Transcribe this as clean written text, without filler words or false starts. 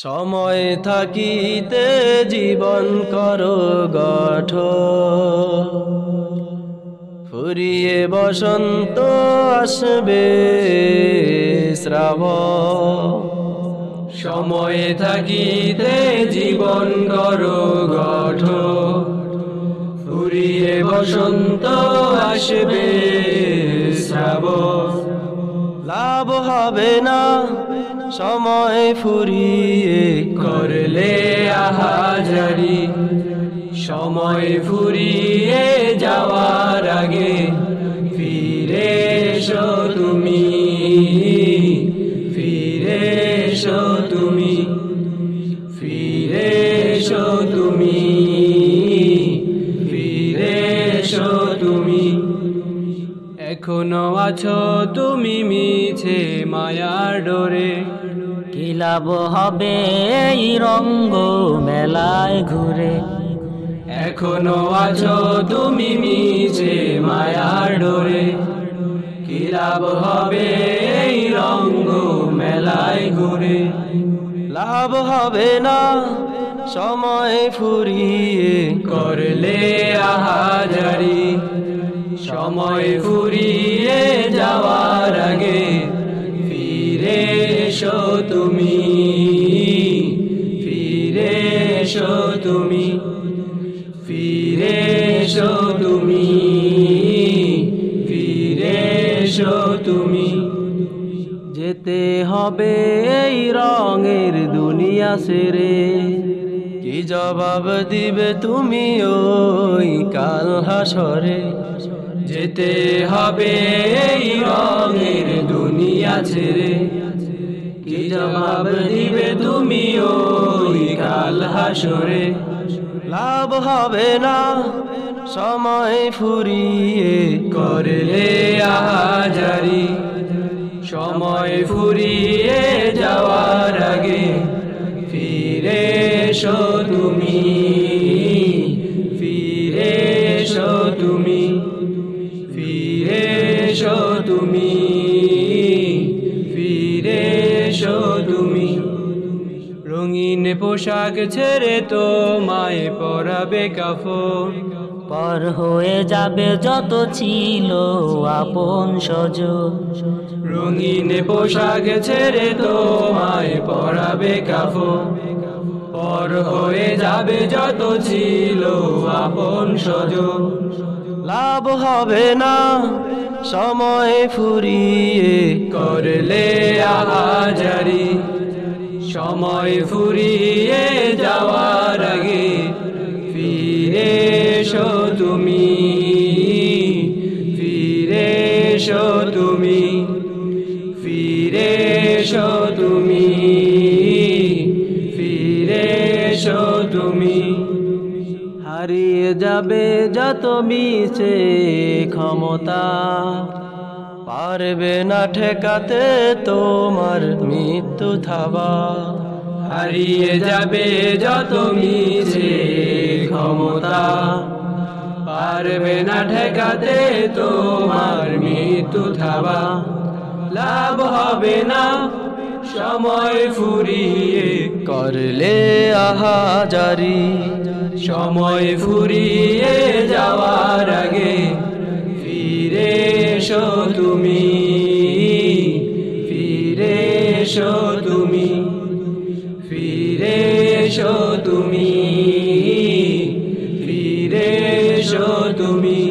সময় থাকিতে জীবন করো গঠন, ফুরিয়ে বসন্ত আসবে শ্রাবণ। সময় থাকিতে জীবন করো গঠন, ফুরিয়ে বসন্ত আসবে শ্রাবণ। লাভ হবে না সময় ফুরিয়ে করলে আহাজারি, সময় ফুরিয়ে যাওয়ার আগে ফিরে এসো তুমি, ফিরে এসো তুমি, ফিরে এসো তুমি, ফিরে এসো তুমি। এখনো আছো তুমি মিছে মায়ার ডোরে, কি লাভ হবে এই রঙ্গ মেলায় ঘুরে। এখনো আছো তুমি মিছে মায়ার ডোরে, কি লাভ হবে এই রঙ্গ মেলায় ঘুরে। লাভ হবে না সময় ফুরিয়ে করলে আহাজারি, সময় ফুরিয়ে যাওয়ার আগে ফিরে এসো তুমি, ফিরে এসো তুমি, ফিরে এসো তুমি, ফিরে এসো তুমি। যেতে হবে এই রঙের দুনিয়া ছেড়ে, কি জবাব দিবে তুমি ওই কাল হাসরে। যেতে হবে এই রঙের দুনিয়া ছেড়ে, কি জবাব দিবে তুমি ওই কাল হাসরে। লাভ হবে না সময় ফুরিয়ে করলে আহাজারি, সময় ফুরিয়ে যাওয়ার আগে ফিরে এসো তুমি, ফিরে এসো তুমি, ফিরে এসো তুমি, ফিরে এসো তুমি। রঙিন পোশাক ছেড়ে তোমায় পরাবে কাফন, পর হয়ে যাবে যত ছিল আপন স্বজন। রঙিন পোশাক ছেড়ে তোমায় পরাবে কাফন, পর হয়ে যাবে যত ছিল আপন স্বজন। লাভ হবে না সময় ফুরিয়ে করলে আহাজারি, সময় ফুরিয়ে যাওয়ার আগে ফিরে এসো তুমি, ফিরে এসো তুমি, ফিরে এসো তুমি, ফিরে এসো তুমি। হারিয়ে যাবে যত মিছে ক্ষমতা, পারবে না ঠেকাতে তোমার মৃত্যু থাবা। হারিয়ে যাবে যত মিছে ক্ষমতা, পারবে না ঠেকাতে তোমার মৃত্যু থাবা। লাভ হবে না সময় ফুরিয়ে করলে আহাজারি, সময় ফুরিয়ে যাওয়ার আগে ফিরে এসো তুমি, ফিরে এসো তুমি, ফিরে এসো তুমি, ফিরে এসো তুমি।